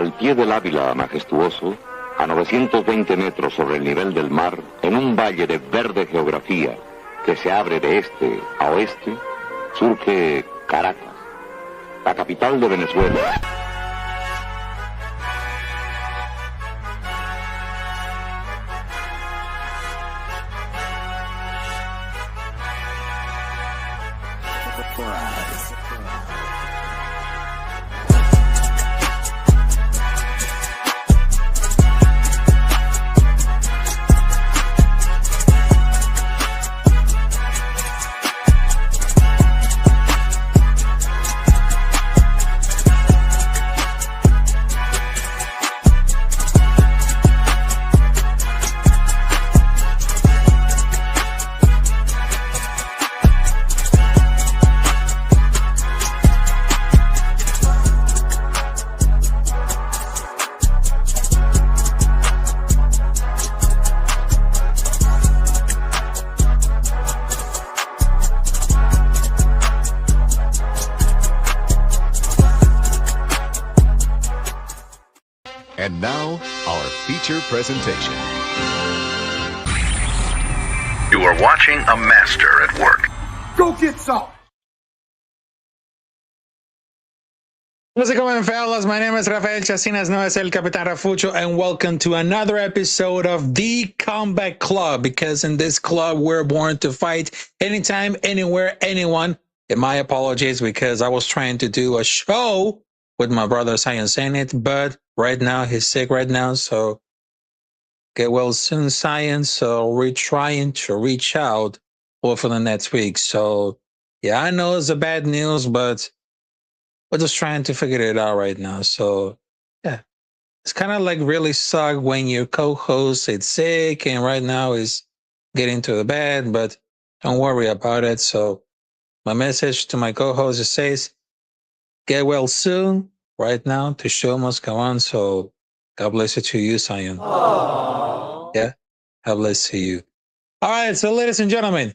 Al pie del Ávila majestuoso, a 920 metros sobre el nivel del mar, en un valle de verde geografía que se abre de este a oeste, surge Caracas, la capital de Venezuela. And now, our feature presentation. You are watching a master at work. Go get some! How's it going, fellas? My name is Rafael Chacinas, known as El Capitán Rafucho, and welcome to another episode of The Combat Club, because in this club, we're born to fight anytime, anywhere, anyone. And my apologies, because I was trying to do a show with my brother Science in it, but right now he's sick right now, so get well soon, Science. So we're trying to reach out for the next week. So yeah, I know it's a bad news, but we're just trying to figure it out right now. So yeah, it's kind of like really suck when your co-host is sick and right now is getting to the bed, but don't worry about it. So my message to my co-host says, get well soon. Right now, the show must go on. So God bless you to you, Sion. Yeah, God bless to you. All right, so ladies and gentlemen,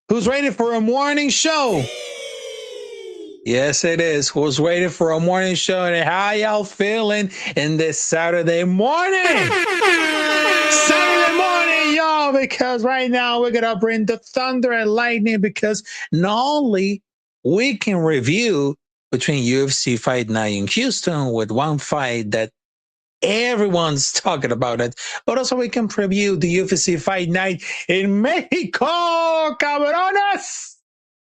who's ready for a morning show? Yes, it is. Who's ready for a morning show? And how y'all feeling in this Saturday morning? Saturday morning, y'all, because right now we're going to bring the thunder and lightning, because not only we can review between UFC Fight Night in Houston with one fight that everyone's talking about it, but also we can preview the UFC Fight Night in Mexico, cabrones!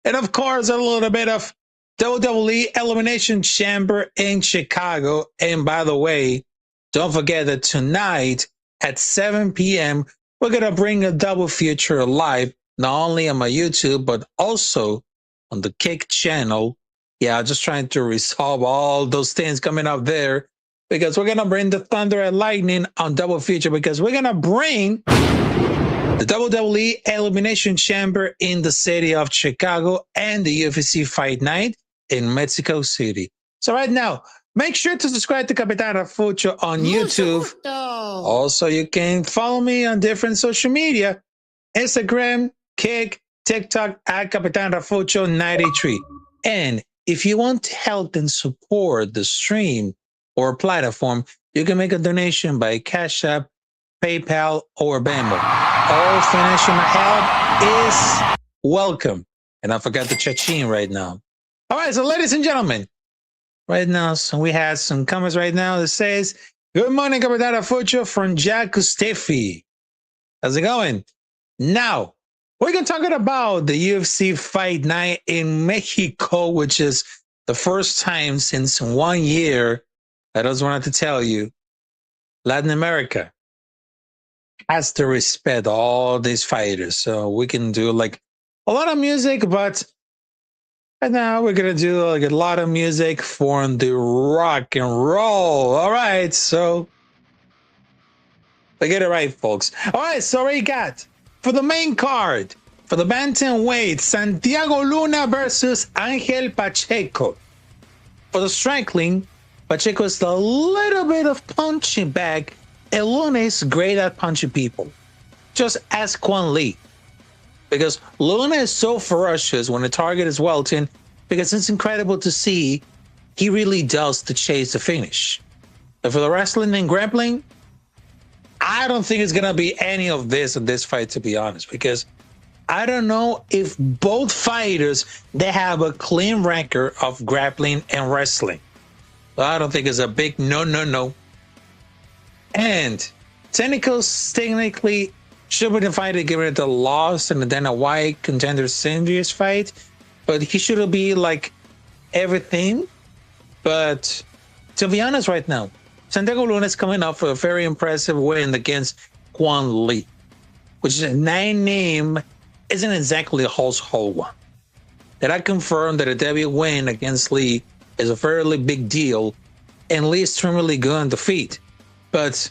And of course, a little bit of WWE Elimination Chamber in Chicago. And by the way, don't forget that tonight at 7 p.m., we're going to bring a double feature live, not only on my YouTube, but also on the Kick channel. Yeah, just trying to resolve all those things coming up there, because we're going to bring the thunder and lightning on double feature, because we're going to bring the WWE Elimination Chamber in the city of Chicago and the UFC Fight Night in Mexico City. So right now, make sure to subscribe to Capitán Rafucho on YouTube. Also, you can follow me on different social media, Instagram, Kick, TikTok, at Capitán Rafucho 93. And if you want to help and support the stream or platform, you can make a donation by Cash App, PayPal, or Venmo. All financial help is welcome. And I forgot the cha-ching right now. All right, so ladies and gentlemen, right now, so we had some comments right now that says, good morning, Capitán Rafucho from Jack Steffi. How's it going? Now, we're going to talk about the UFC Fight Night in Mexico, which is the first time since 1 year. I just wanted to tell you, Latin America has to respect all these fighters. So we can do like a lot of music, but right now we're going to do like a lot of music for the rock and roll. All right, so get it right, folks. All right, so we got for the main card, for the bantamweight, Santiago Luna versus Angel Pacheco. For the striking, Pacheco is a little bit of punching bag, and Luna is great at punching people. Just ask Quan Lee. Because Luna is so ferocious when the target is welting, because it's incredible to see he really does to chase the finish. But for the wrestling and grappling, I don't think it's going to be any of this in this fight, to be honest, because I don't know if both fighters, they have a clean record of grappling and wrestling. So I don't think it's a big no. And technically, should be the fighter given it the loss and then a White Contender Series fight, but he should be like everything. But to be honest, right now, Santiago Luna is coming up for a very impressive win against Quan Lee, which is a name isn't exactly a household one. That I confirmed that a debut win against Lee is a fairly big deal, and Lee is extremely good on the feet. But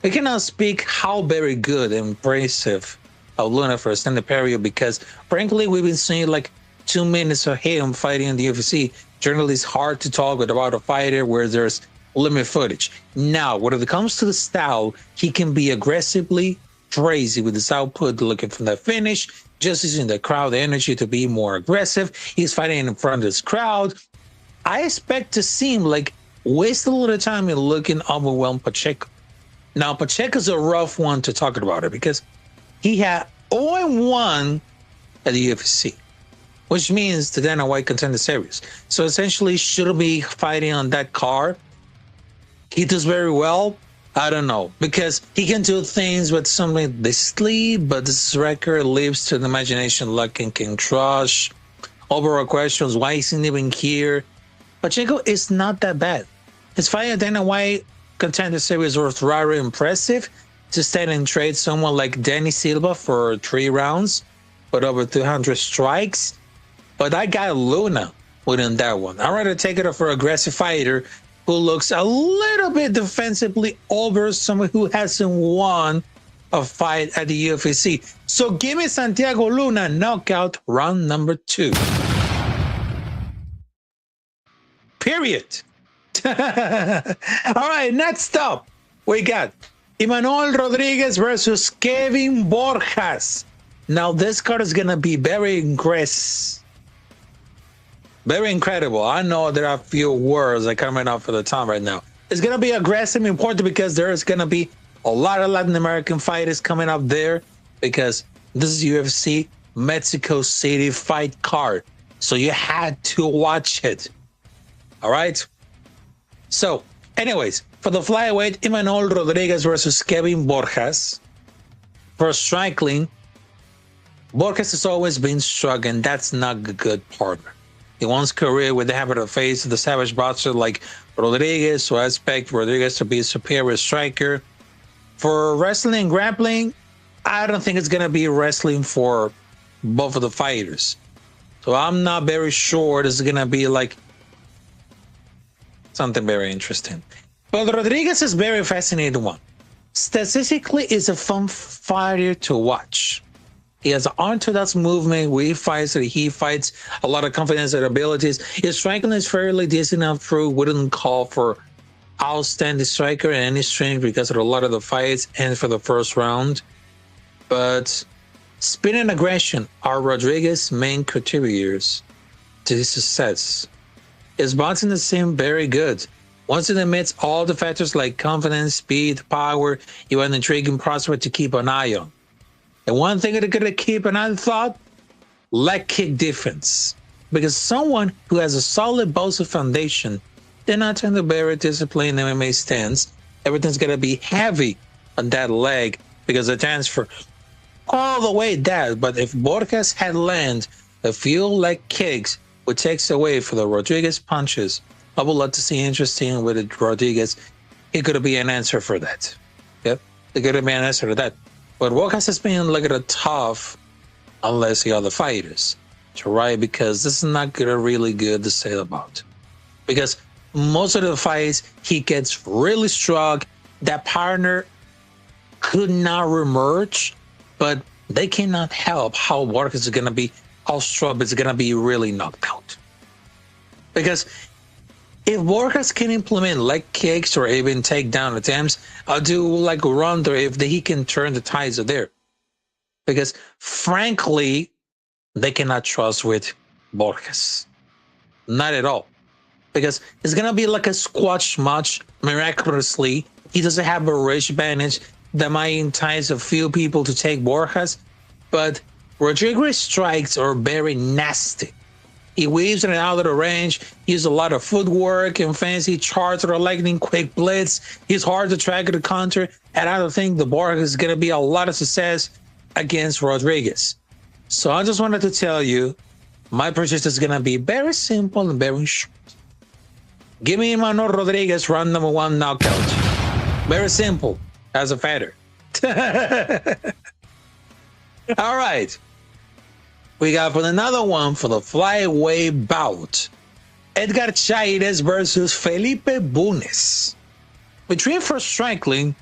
we cannot speak how very good and impressive of Luna for a standard period, because frankly, we've been seeing like 2 minutes of him fighting in the UFC. Generally, it's hard to talk about a fighter where there's limited footage. Now, when it comes to the style, he can be aggressively crazy with his output, looking from the finish, just using the crowd energy to be more aggressive. He's fighting in front of this crowd. I expect to see him like waste a little time in looking overwhelmed Pacheco. Now, Pacheco's a rough one to talk about it because he had 0-1 at the UFC, which means the Dana White Contender Series. So essentially, should be fighting on that card. He does very well. I don't know, because he can do things with something they sleep, but this record lives to the imagination like in King Trush. Overall questions, why isn't he even here? Pacheco is not that bad. His fight at Dana White Contender Series was rather impressive to stand and trade someone like Danny Silva for 3 rounds, but over 200 strikes. But I got Luna within that one. I'd rather take it for an aggressive fighter who looks a little bit defensively over someone who hasn't won a fight at the UFC. So give me Santiago Luna knockout round number 2. Period. All right, next up, we got Emmanuel Rodriguez versus Kevin Borjas. Now, this card is going to be very aggressive. Very incredible. I know there are a few words that are coming out for the time right now. It's going to be aggressive and important because there's going to be a lot of Latin American fighters coming up there because this is UFC Mexico City fight card. So you had to watch it. All right? So, anyways, for the flyweight, Emmanuel Rodriguez versus Kevin Borjas. For striking, Borjas has always been struggling. That's not a good partner. He wants career with the habit of face the savage boxer like Rodriguez, so I expect Rodriguez to be a superior striker. For wrestling and grappling, I don't think it's going to be wrestling for both of the fighters. So I'm not very sure this is going to be like something very interesting. But Rodriguez is very fascinating one. Statistically, is a fun fighter to watch. He has an unorthodox movement where he fights a lot of confidence and abilities. His striking is fairly decent enough through. Wouldn't call for outstanding striker in any strength because of a lot of the fights and for the first round. But speed and aggression are Rodriguez's main contributors to his success. His boxing is seem very good. Once it admits all the factors like confidence, speed, power, you have an intriguing prospect to keep an eye on. And one thing that could keep an eye on thought, leg kick defense. Because someone who has a solid boxing foundation, they're not trying to very disciplined MMA stance. Everything's going to be heavy on that leg because the transfer all the way down. But if Borjas had landed a few leg kicks, which takes away for the Rodriguez punches, I would love to see interesting with Rodriguez. It could be an answer for that. Yep, it could be an answer to that. But Borjas has been like a tough, unless the other fighters, to right? Because this is not really good to say about. Because most of the fights, he gets really strong. That partner could not remerge, but they cannot help how Borjas is going to be, how strong is going to be really knocked out. Because if Borjas can implement leg kicks or even takedown attempts, I'll do like a wonder if he can turn the tides there. Because frankly, they cannot trust with Borjas. Not at all. because it's going to be like a squash match. Miraculously, he doesn't have a rich advantage that might entice a few people to take Borjas, but Rodriguez's strikes are very nasty. He weaves in and out of the range, he uses a lot of footwork and fancy charts or lightning quick blitz. He's hard to track at the counter, and I don't think the Borjas is going to be a lot of success against Rodriguez. So I just wanted to tell you, my prediction is going to be very simple and very short. Give me Manuel Rodriguez round number 1 knockout. Very simple as a fighter. All right. We got for another one for the flyweight bout. Edgar Chairez versus Felipe Bunes. Between first striking,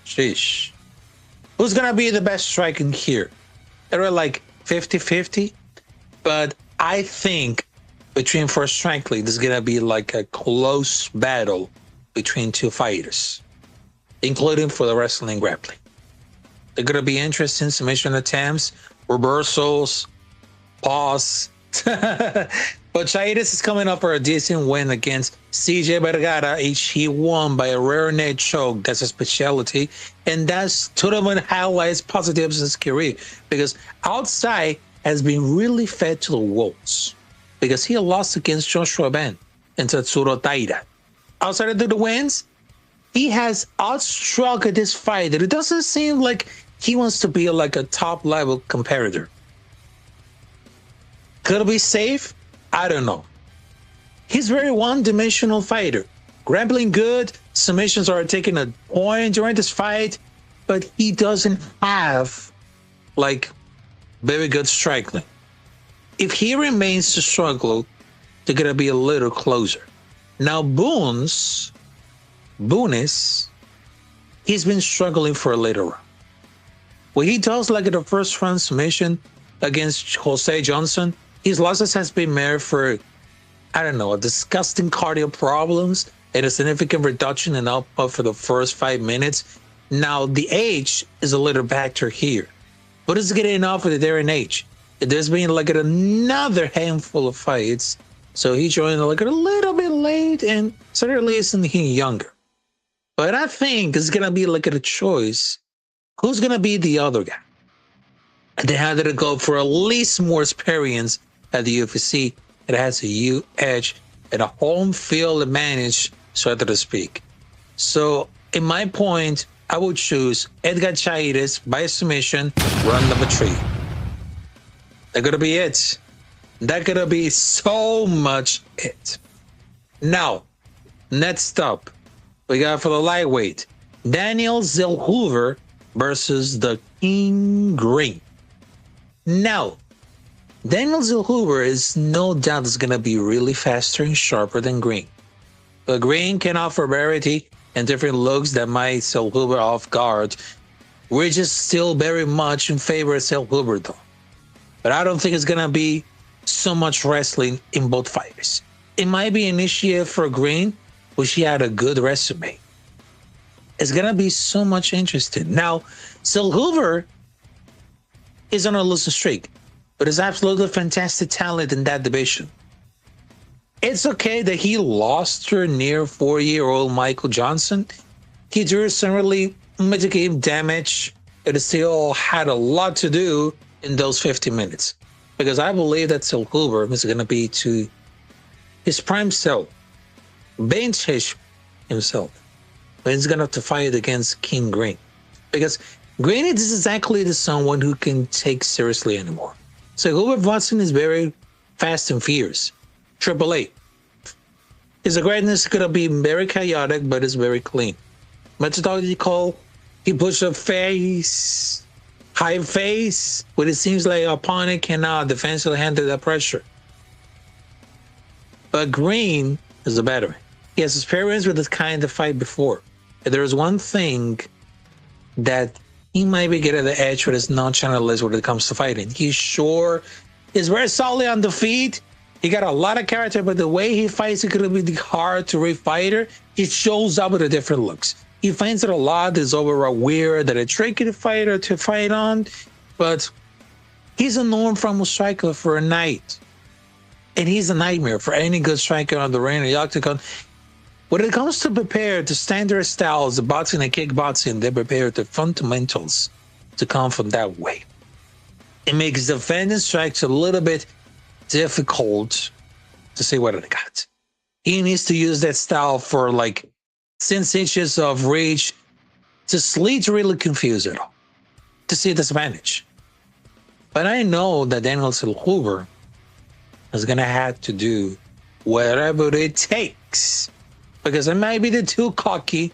sheesh. Who's going to be the best striking here? They're like 50-50, but I think between first striking, there's going to be like a close battle between two fighters, including for the wrestling grappling. They're going to be interesting submission attempts, reversals, pause. But Chairez is coming up for a decent win against CJ Vergara. He won by a rear neck choke. That's a specialty. And that's tournament highlights positives in his career, because outside has been really fed to the wolves, because he lost against Joshua Ben and Tatsuro Taira. Outside of the wins, he has outstruck this fighter. It doesn't seem like he wants to be like a top level competitor. Could it be safe? I don't know. He's very one-dimensional fighter. Grappling good, submissions are taking a point during this fight, but he doesn't have like very good striking. If he remains to struggle, they're gonna be a little closer. Now Bunes, he's been struggling for a little run. When he does like the first round submission against Jose Johnson, his losses has been made for, I don't know, disgusting cardio problems and a significant reduction in output for the first 5 minutes. Now the age is a little factor here, but it's getting enough with their age. There's been like another handful of fights, so he joined like a little bit late, and certainly isn't he younger. But I think it's gonna be like a choice. Who's gonna be the other guy? They had to go for at least more experience at the UFC. It has a huge edge and a home field advantage, so to speak. So in my point, I would choose Edgar Chairez by submission, round number 3. That's gonna be it. That's gonna be so much it. Now, next up, we got for the lightweight, Daniel Zellhuber versus the King Green. Now, Daniel Zellhuber is no doubt is gonna be really faster and sharper than Green. But Green can offer variety and different looks that might Zellhuber off guard. We're just still very much in favor of Zellhuber though. But I don't think it's gonna be so much wrestling in both fighters. It might be an issue for Green, which he had a good resume. It's gonna be so much interesting. Now, Zellhuber is on a losing streak, but is absolutely fantastic talent in that division. It's okay that he lost to near 4-year-old Michael Johnson. He drew some really mitigating damage. It still had a lot to do in those 50 minutes, because I believe that Zellhuber is going to be to his prime self, vintage himself, but he's going to have to fight against King Green, because Green is exactly the someone who can take seriously anymore. Zellhuber Watson is very fast and fierce. Triple A. His greatness is going to be very chaotic, but it's very clean. Methodological. He pushes a face, high face, but it seems like opponent cannot defensively handle that pressure. But Green is a veteran. He has experience with this kind of fight before. If there is one thing that he might be getting the edge with his nonchalantness when it comes to fighting. He sure is very solid on the feet. He got a lot of character, but the way he fights, it could be hard to read fighter. He shows up with a different looks. He finds it a lot is overall weird, that a tricky fighter to fight on, but he's a norm from a striker for a night. And he's a nightmare for any good striker on the ring or the octagon. When it comes to prepare to standard styles, the boxing and kickboxing, they prepare the fundamentals to come from that way. It makes defending strikes a little bit difficult to see what they got. He needs to use that style for like 6 inches of reach to lead to really confuse it all, to see disadvantage. But I know that Daniel Silva is going to have to do whatever it takes, because it might be the too cocky,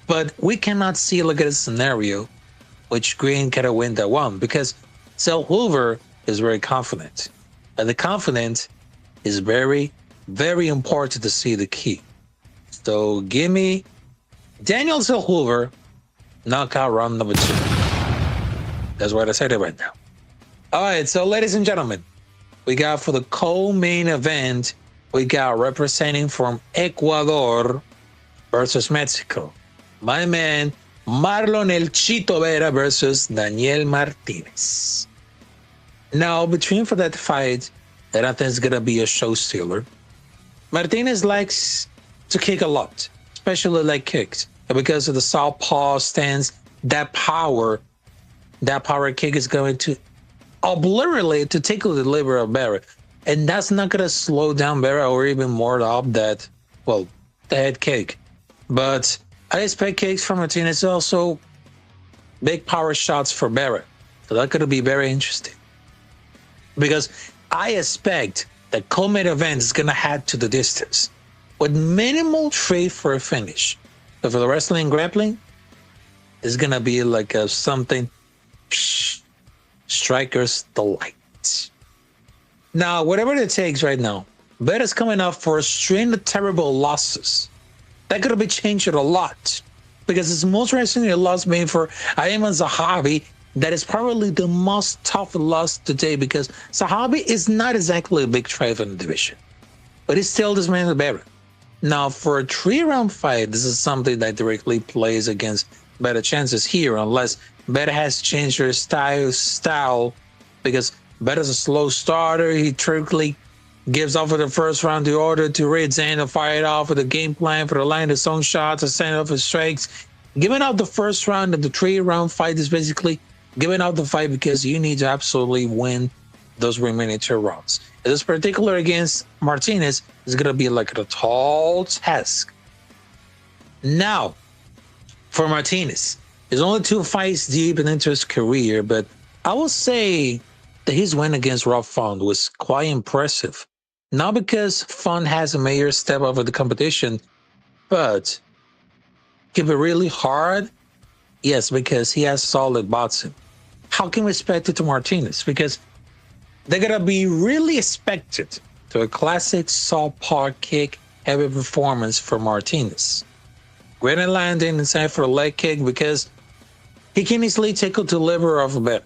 but we cannot see, look at a scenario which Green can win that one, because Silva is very confident. And the confidence is very, very important to see the key. So give me Daniel Silva, knockout round number 2. That's what I said it right now. All right, so ladies and gentlemen, we got for the co-main event, we got representing from Ecuador versus Mexico. My man, Marlon El Chito Vera versus Daniel Martinez. Now, between for that fight, that I think is going to be a show stealer. Martinez likes to kick a lot, especially leg kicks. And because of the southpaw stance, that power kick is going to obliterate, to tickle the liver of Vera. And that's not going to slow down Vera or even more up that, well, the head kick. But I expect kicks from Martinez, also big power shots for Vera. So that's going to be very interesting. Because I expect that co-main event is going to head to the distance with minimal trade for a finish. But for the wrestling and grappling, it's going to be like a something striker's delight. Now, whatever it takes right now, Vera's coming up for a string of terrible losses. That could be changed a lot, because his most recent loss being for Ayman Zahabi, that is probably the most tough loss today, because Zahabi is not exactly a big threat in the division, but he's still this man Vera. Now, for a 3-round fight, this is something that directly plays against better chances here, unless Vera has changed her style, because Vera's a slow starter. He typically gives off of the first round the order to Red Zane to fire it off with a game plan for the line his own shots, to send off his strikes. Giving out the first round of the 3-round fight is basically giving out the fight because you need to absolutely win those remaining 2 rounds. This particular against Martinez is going to be like a tall task. Now, for Martinez, he's only 2 fights deep into his career, but I will say that his win against Rob Font was quite impressive. Not because Font has a major step over the competition, but keep it really hard. Yes, because he has solid boxing. How can we expect it to Martinez? Because they're going to be really expected to a classic southpaw kick heavy performance for Martinez. Great at landing inside for a leg kick, because he can easily tickle the liver of a bet.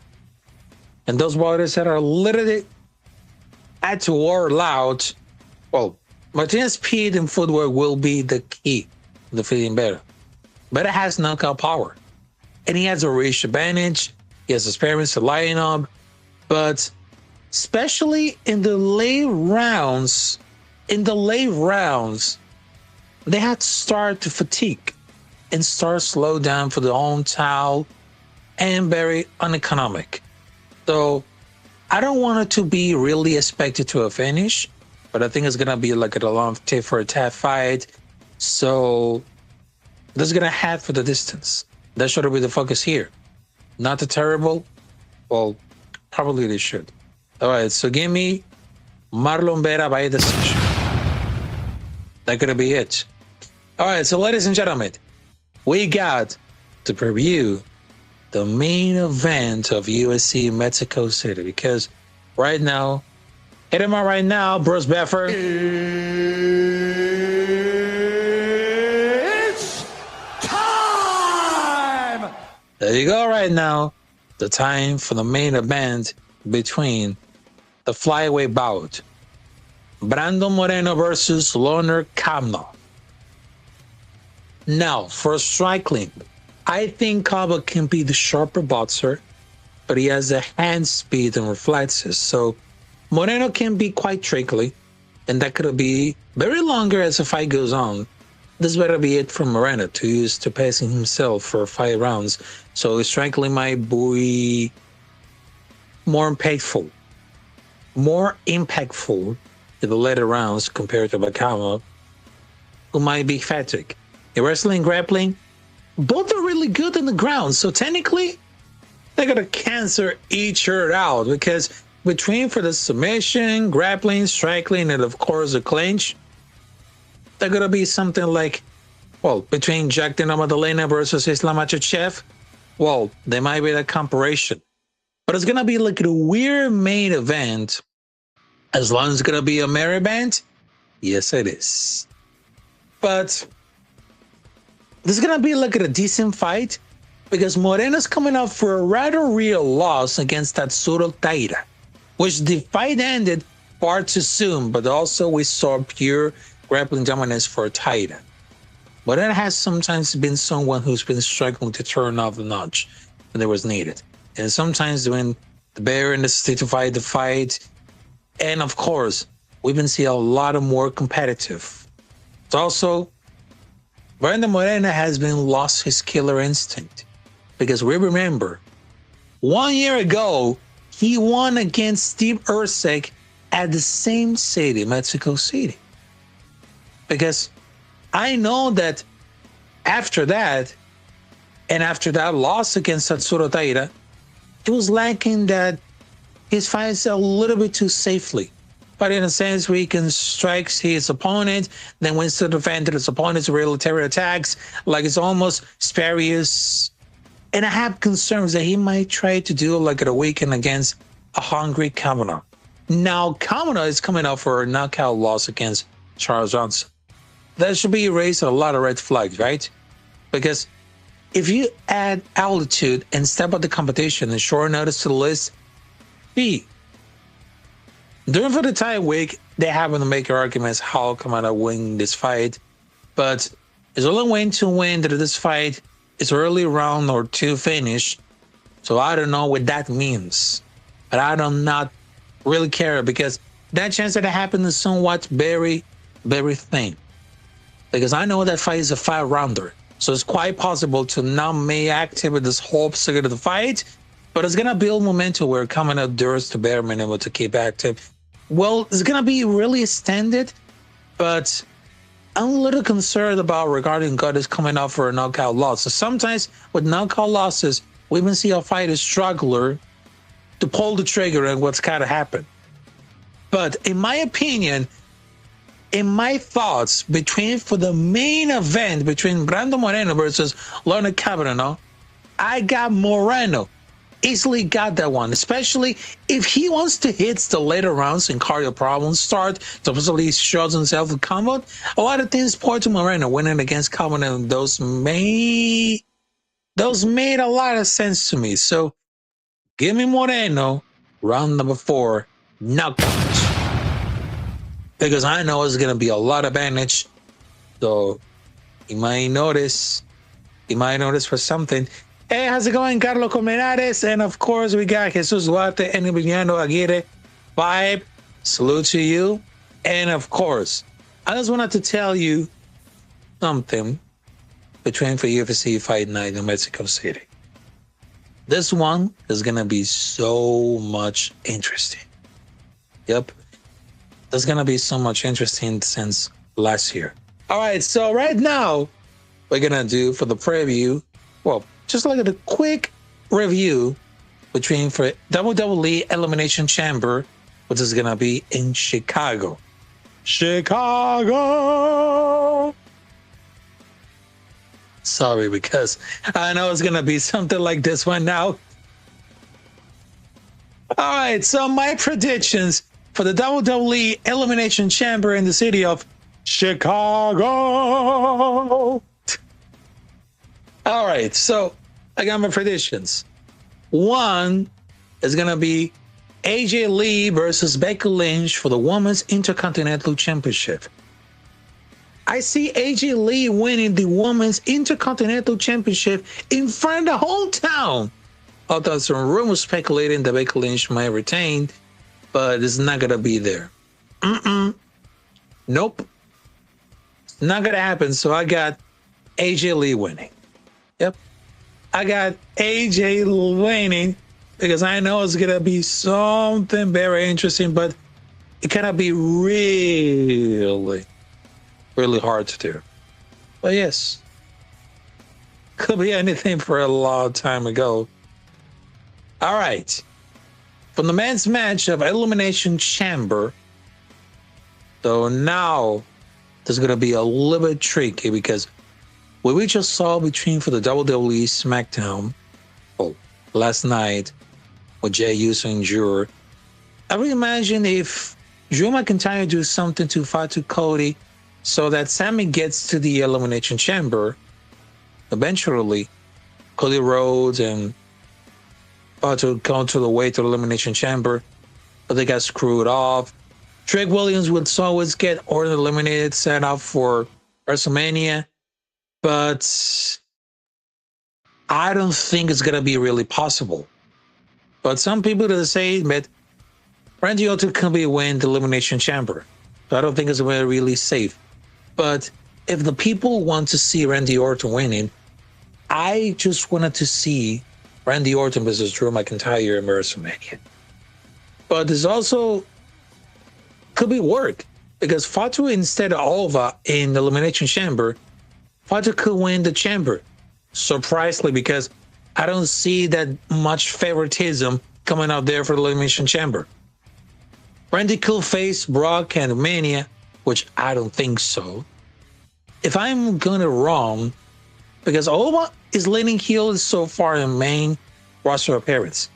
And those waters that are literally at to war loud, well, Martinez's speed and footwork will be the key to defeating Vera. Vera has knockout power, and he has a reach advantage. He has experience to line up, but especially in the late rounds, they had to start to fatigue and start slow down for their own towel, and very uneconomic. So I don't want it to be really expected to a finish, but I think it's going to be like a long tit for tat fight. So this is going to head for the distance. That should be the focus here. Not the terrible. Well, probably they should. All right, so give me Marlon Vera by decision. That could be it. All right, so ladies and gentlemen, we got to preview the main event of UFC Mexico City, because right now, hit him out right now, Bruce Buffer. It's time! There you go right now. The time for the main event between the flyweight bout. Brandon Moreno versus Loner Kamno. Now, for striking, I think Kaba can be the sharper boxer, but he has the hand speed and reflexes. So Moreno can be quite tricky, and that could be very longer as the fight goes on. This better be it from Moreno to use to pacing himself for 5 rounds. So Strickland might be more impactful in the later rounds compared to Bakama, who might be fatigued. In wrestling, grappling, both are really good on the ground. So technically, they're going to cancel each other out because between for the submission, grappling, striking, and of course the clinch, they're going to be something like, well, between Jack Della Maddalena versus Islam Makhachev, well, there might be that comparison. But it's going to be like a weird main event. As long as it's going to be a main event, yes, it is. But this is going to be like a decent fight because Moreno's coming up for a rather real loss against Tatsuro Taira, which the fight ended far too soon, but also we saw pure grappling dominance for Taira. Moreno has sometimes been someone who's been struggling to turn off the notch when it was needed. And sometimes when the bear in the state to fight the fight, and of course, we've been seeing a lot of more competitive. It's also, Brandon Moreno has been lost his killer instinct because we remember 1 year ago, he won against Steve Erceg at the same city, Mexico City. Because I know that after that, and after that loss against Tatsuro Taira, it was lacking that his fights a little bit too safely. But in a sense where he can strike his opponent, then wins to defend his opponent's military attacks, like it's almost spurious. And I have concerns that he might try to do like at a weekend against a hungry Kavanaugh. Now, Kavanaugh is coming up for a knockout loss against Charles Johnson. That should be raised a lot of red flags, right? Because if you add altitude and step up the competition and short notice to the list, during for the tie week, they happen to make arguments how Kavanaugh win this fight, but it's only way to win that this fight is early round or 2 finish. So I don't know what that means, but I do not really care because that chance that it happened is somewhat very, very thin. Because I know that fight is a 5-rounder. So it's quite possible to not may activate this whole second of the fight, but it's going to build momentum where coming up duress to bear able to keep active. Well, it's going to be really extended, but I'm a little concerned about regarding God is coming up for a knockout loss. So sometimes with knockout losses, we even see a fighter struggler to pull the trigger and what's kind of happened. But in my opinion, in my thoughts, between for the main event between Brandon Moreno versus Leonard Kavanaugh, I got Moreno. Easily got that one, especially if he wants to hit the later rounds and cardio problems start, supposedly shows himself in combat. A lot of things point to Moreno winning against Kavanaugh, and those made a lot of sense to me. So give me Moreno, round number 4, knockout. Because I know it's going to be a lot of advantage. So you might notice for something. Hey, how's it going, Carlos Colmenares? And of course, we got Jesus Duarte and Emiliano Aguirre. Vibe, salute to you. And of course, I just wanted to tell you something between for UFC Fight Night in Mexico City. This one is going to be so much interesting. Yep. There's going to be so much interesting since last year. All right, so right now, we're going to do for the preview, well, just like a quick review between for WWE Elimination Chamber, which is going to be in Chicago. Chicago! Sorry, because I know it's going to be something like this one now. All right, so my predictions for the WWE Elimination Chamber in the city of Chicago. All right, so I got my predictions. One is going to be AJ Lee versus Becky Lynch for the Women's Intercontinental Championship. I see AJ Lee winning the Women's Intercontinental Championship in front of the whole town. Although some rumors speculating that Becky Lynch might retain, but it's not gonna be there. Nope, not gonna happen. So I got AJ Lee winning. Yep, I got AJ winning because I know it's gonna be something very interesting, but it cannot be really hard to do. But yes, could be anything for a long time ago. All right, from the men's match of Elimination Chamber. So now there's going to be a little bit tricky because what we just saw between for the WWE SmackDown last night with Jey Uso and Drew. I would imagine if Drew McIntyre do something to Fatu Cody so that Sammy gets to the Elimination Chamber, eventually Cody Rhodes and Fatu come to the way to the Elimination Chamber, but they got screwed off. Trick Williams would always get Orton eliminated, set up for WrestleMania, but I don't think it's going to be really possible. But some people that say that Randy Orton can win the Elimination Chamber. So I don't think it's really safe. But if the people want to see Randy Orton winning, I just wanted to see Randy Orton versus Drew McIntyre in WrestleMania. But there's also could be work because Fatu instead of Alva in the Elimination Chamber, Fatu could win the chamber. Surprisingly, because I don't see that much favoritism coming out there for the Elimination Chamber. Randy could face Brock and Mania, which I don't think so. If I'm gonna wrong, because Alva is leading heel so far in main roster appearance.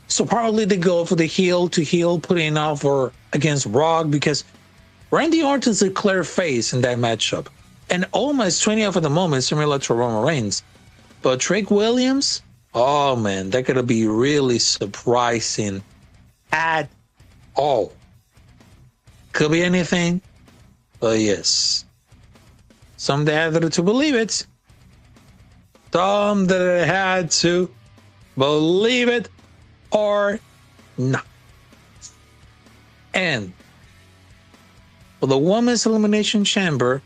So probably they go for the heel to heel, putting over against Brock because Randy Orton's a clear face in that matchup. And almost 20 off at the moment, similar to Roman Reigns. But Trick Williams, oh man, that could be really surprising at all. Could be anything, but yes. Some that had to believe it. Some that had to believe it or not. And for the Women's Elimination Chamber,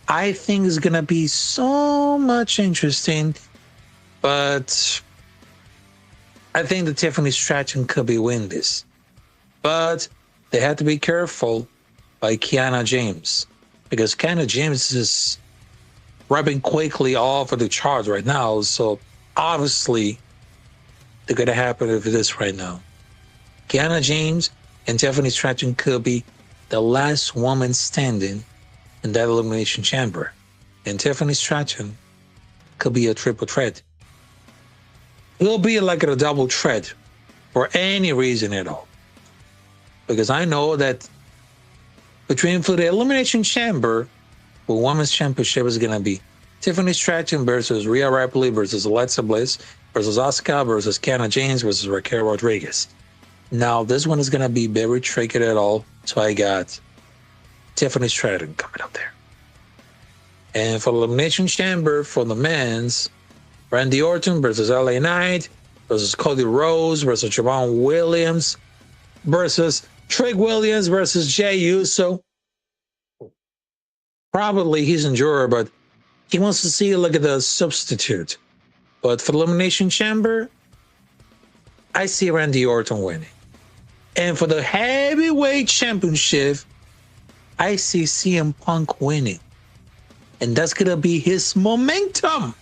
I think is going to be so much interesting, but I think that Tiffany Stratton could be win this. But they have to be careful by Kiana James, because Kiana James is rubbing quickly off of the charts right now, so obviously they're going to happen with this right now. Kiana James and Tiffany Stratton could be the last woman standing in that Elimination Chamber. And Tiffany Stratton could be a triple threat. It'll be like a double threat for any reason at all. Because I know that between for the Elimination Chamber, the Women's Championship is going to be Tiffany Stratton versus Rhea Ripley versus Alexa Bliss versus Asuka versus Kiana James versus Raquel Rodriguez. Now, this one is going to be very tricky at all. So I got Tiffany Stratton coming up there. And for the Elimination Chamber for the men's, Randy Orton versus LA Knight versus Cody Rhodes versus Javon Williams versus Trick Williams versus Jey Uso. Probably he's in juror, but he wants to see like the substitute. But for the Elimination Chamber, I see Randy Orton winning. And for the Heavyweight Championship, I see CM Punk winning. And that's going to be his momentum.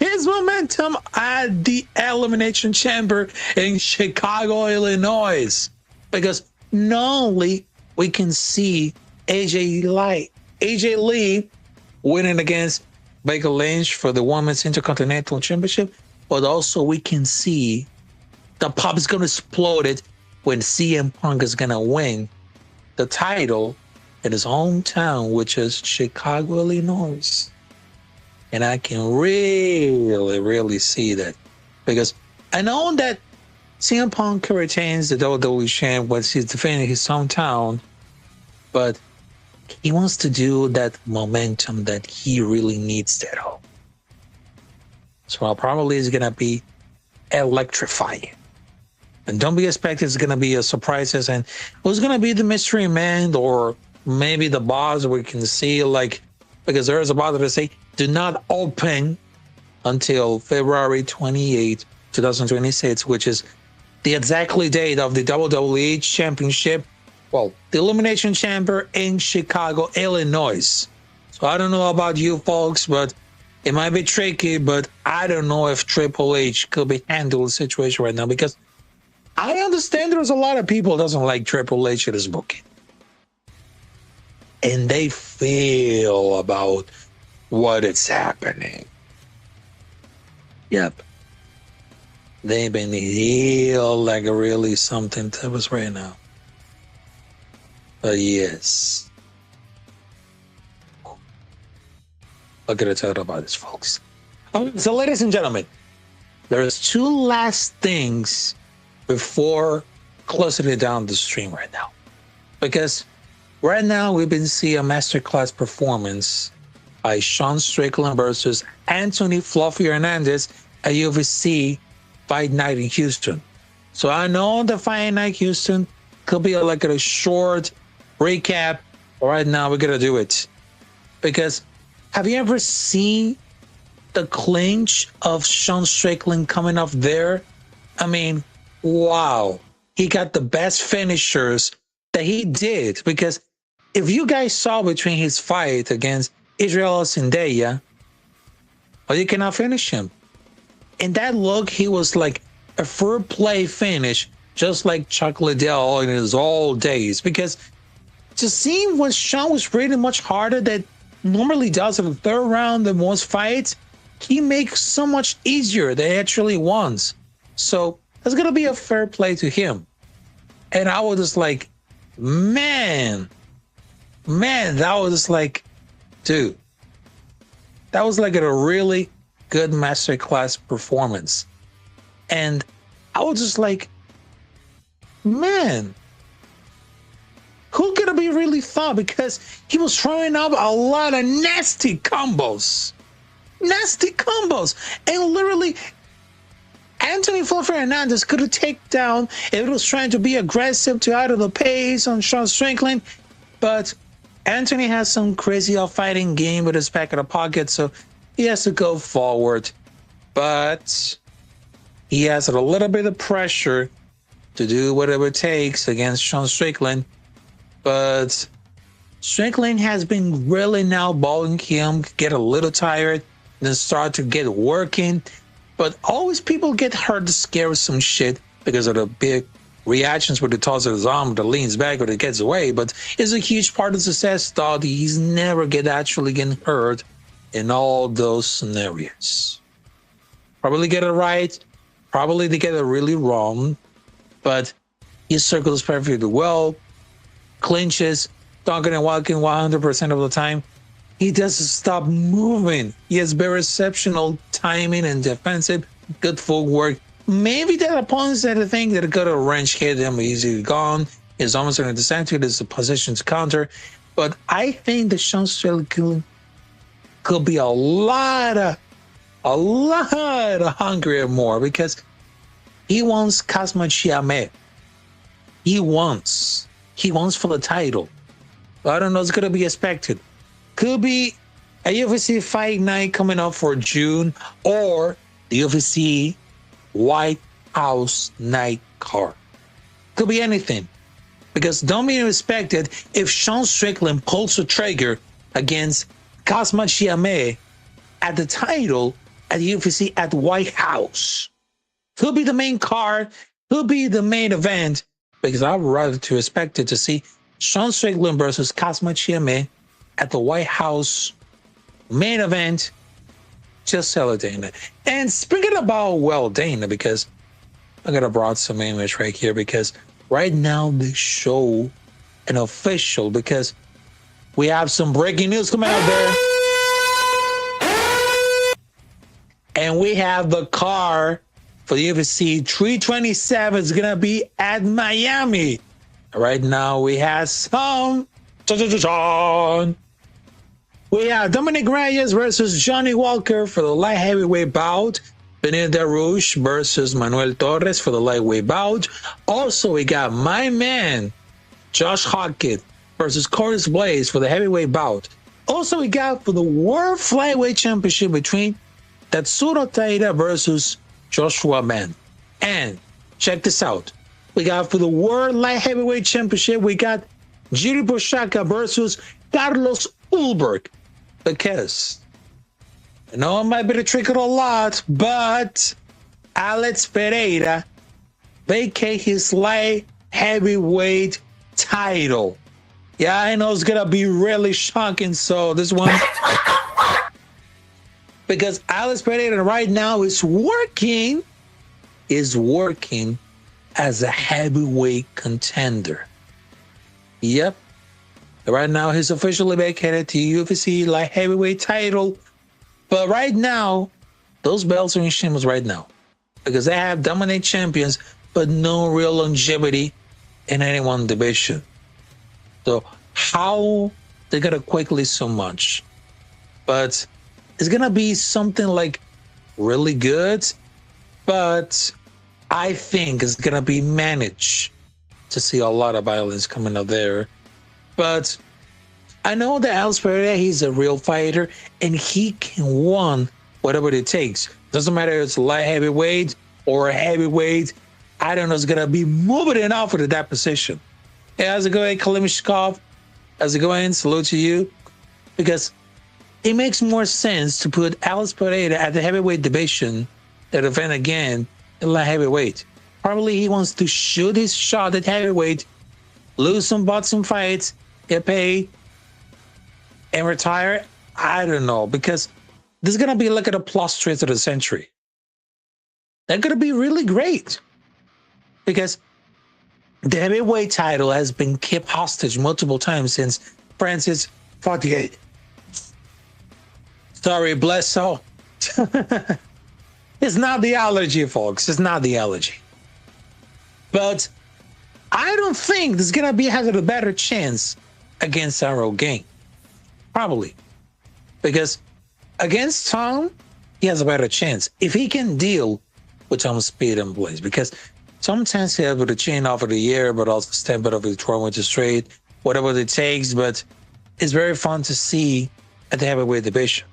His momentum at the Elimination Chamber in Chicago, Illinois. Because not only we can see AJ Lee winning against Becky Lynch for the Women's Intercontinental Championship, but also we can see the pop is going to explode it when CM Punk is going to win the title in his hometown, which is Chicago, Illinois. And I can really see that. Because I know that CM Punk retains the WWE champ once he's defending his hometown, but he wants to do that momentum that he really needs that all. So probably is going to be electrifying. And don't be expecting it's going to be a surprises. And who's going to be the mystery man or maybe the boss we can see, like, because there's a boss that say, do not open until February 28, 2026, which is the exactly date of the WWE Championship, well, the Elimination Chamber in Chicago, Illinois. So I don't know about you folks, but it might be tricky, but I don't know if Triple H could be handling the situation right now, because I understand there's a lot of people that doesn't like Triple H in his booking. And they feel about what is happening. Yep. They've been here like really something that was right now. But yes. I'm going to talk about this, folks. So, ladies and gentlemen, there's two last things before closing it down the stream right now. Because right now we've been seeing a masterclass performance by Sean Strickland versus Anthony Fluffy Hernandez at UFC Fight Night in Houston. So I know the Fight Night Houston could be like a short recap, but right now we're going to do it. Because have you ever seen the clinch of Sean Strickland coming off there? I mean, wow. He got the best finishers that he did. Because if you guys saw between his fight against Israel Sindaya, well, you cannot finish him. In that look, he was like a fair play finish, just like Chuck Liddell in his old days. Because to see when Sean was pretty much harder than normally does in the third round in most fights, he makes so much easier than he actually wants. So that's going to be a fair play to him. And I was just like, man, that was just like, dude, that was like a really good masterclass performance. And I was just like, man, who could it be really thought? Because he was throwing up a lot of nasty combos. And literally, Anthony Fluffy Hernandez could have taken down if it was trying to be aggressive to out of the pace on Sean Strickland. But Anthony has some crazy fighting game with his back in the pocket, so he has to go forward. But he has a little bit of pressure to do whatever it takes against Sean Strickland. But Strickland has been really now balling him, get a little tired, then start to get working. But always people get hurt scared with some shit because of the big reactions with the toss of his arm, that leans back or that gets away. But it's a huge part of the success thought. He's never actually getting hurt in all those scenarios. Probably get it right, probably they get it really wrong, but he circles perfectly well, clinches, talking and walking 100% of the time. He doesn't stop moving. He has very exceptional timing and defensive, good footwork. Maybe that opponents that think that got a wrench hit him, easily gone. His arms are in the center. There's a position to counter. But I think that Sean Strickland could be a lot hungrier more, because he wants Kazma Chiame. He wants for the title. But I don't know, it's going to be expected. Could be a UFC Fight Night coming up for June, or the UFC White House night card. Could be anything. Because don't be expected if Sean Strickland pulls the trigger against Kazma Chiame at the title at the UFC at White House. Could be the main card, could be the main event, because I would rather to expect it to see Sean Strickland versus Kazma Chiame at the White House main event. Just sell it, Dana. And speaking about, well, Dana, because I got brought some image right here, because right now the show an official, because we have some breaking news coming out there. And we have the car for the UFC 327 is going to be at Miami. Right now we have some... We have Dominic Reyes versus Johnny Walker for the light heavyweight bout. Benito Rouge versus Manuel Torres for the lightweight bout. Also, we got my man, Josh Hockett versus Curtis Blaze for the heavyweight bout. Also, we got for the World Flyweight Championship between Tatsuro Taira versus Joshua Man. And check this out. We got for the World Light Heavyweight Championship, we got Jiri Prochazka versus Carlos Ulberg. Because I know I might be the trick it a lot, but Alex Pereira vacate his light heavyweight title. Yeah, I know it's gonna be really shocking. So this one, because Alex Pereira right now is working as a heavyweight contender. Yep. Right now he's officially vacated to UFC light heavyweight title. But right now, those belts are in shambles right now because they have dominant champions, but no real longevity in any one division. So how they're gonna quickly so much? But it's gonna be something like really good, but I think it's gonna be managed to see a lot of violence coming out there. But I know that Alex Pereira, he's a real fighter, and he can win whatever it takes. Doesn't matter if it's light heavyweight or heavyweight. I don't know, it's gonna be moving enough to that position. Hey, how's it going, Kalimishkov? How's it going? Salute to you. Because it makes more sense to put Alex Pereira at the heavyweight division than defend again in light heavyweight. Probably he wants to shoot his shot at heavyweight, lose some boxing fights, get paid, and retire. I don't know, because this is gonna be like at a plus trade of the century. They're gonna be really great because the heavyweight title has been kept hostage multiple times since Francis 48. Sorry, bless soul. It's not the allergy, folks. It's not the allergy. But I don't think this is gonna be having a better chance against Arrow Game. Probably. Because against Tom, he has a better chance. If he can deal with Tom's speed and blaze. Because sometimes he has with the chain off of the air, but also step out of the throw with the straight, whatever it takes. But it's very fun to see at the heavyweight division.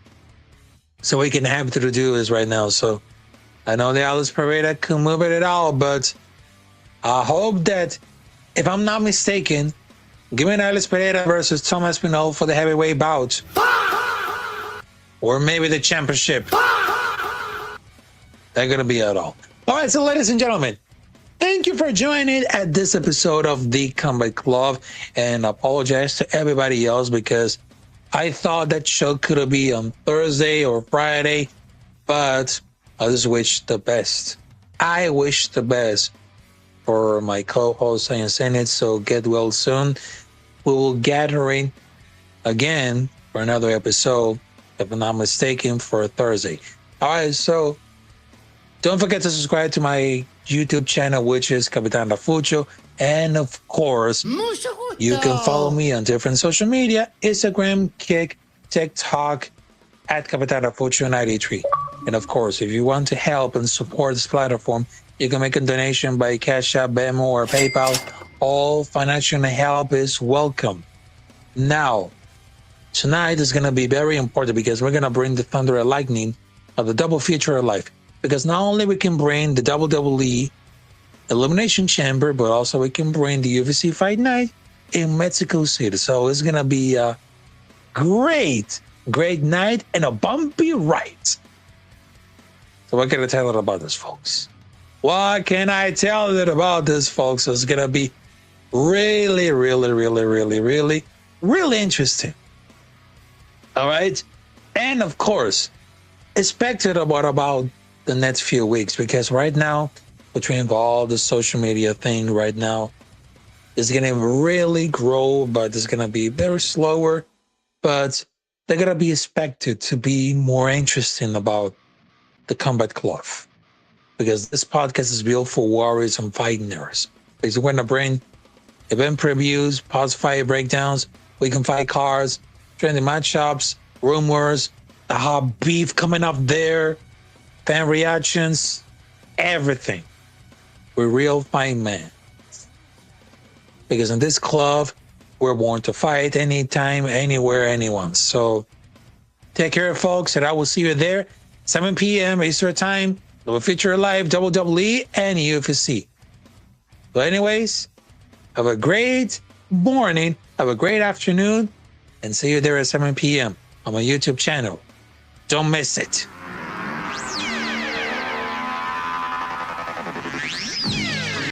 So we can have to do this right now. So I know the Alex Pereira can move it at all, but I hope that, if I'm not mistaken, give me Alex Pereira versus Thomas Pinot for the heavyweight bout. Or maybe the championship. They're going to be at all. All right, so ladies and gentlemen, thank you for joining at this episode of The Combat Club. And I apologize to everybody else because I thought that show could be on Thursday or Friday, but I just wish the best. I wish the best for my co-host, Ian Senate, so get well soon. We will gathering again for another episode, if I'm not mistaken, for Thursday. All right, so don't forget to subscribe to my YouTube channel, which is Capitán Rafucho. And of course, you can follow me on different social media, Instagram, Kick, TikTok, at Capitán Rafucho 93. And of course, if you want to help and support this platform, you can make a donation by Cash App, Venmo, or PayPal. All financial help is welcome. Now, tonight is going to be very important because we're going to bring the Thunder and Lightning of the double feature of life. Because not only we can bring the WWE Elimination Chamber, but also we can bring the UFC Fight Night in Mexico City. So it's going to be a great night and a bumpy ride. So what can I tell you about this, folks? What can I tell you about this, folks? It's going to be really interesting. All right? And of course, expected about the next few weeks, because right now, between all the social media thing right now, it's going to really grow, but it's going to be very slower. But they're going to be expected to be more interesting about the Combat Club, because this podcast is built for warriors and fighting nerds. Because we're going to bring event previews, pause fight breakdowns, we can fight cards, trending matchups, rumors, the hot beef coming up there, fan reactions, everything. We're real fine men. Because in this club, we're born to fight anytime, anywhere, anyone. So take care, folks, and I will see you there. 7 p.m. Eastern Time. We'll feature live WWE and UFC. So anyways, have a great morning, have a great afternoon, and see you there at 7 p.m. on my YouTube channel. Don't miss it.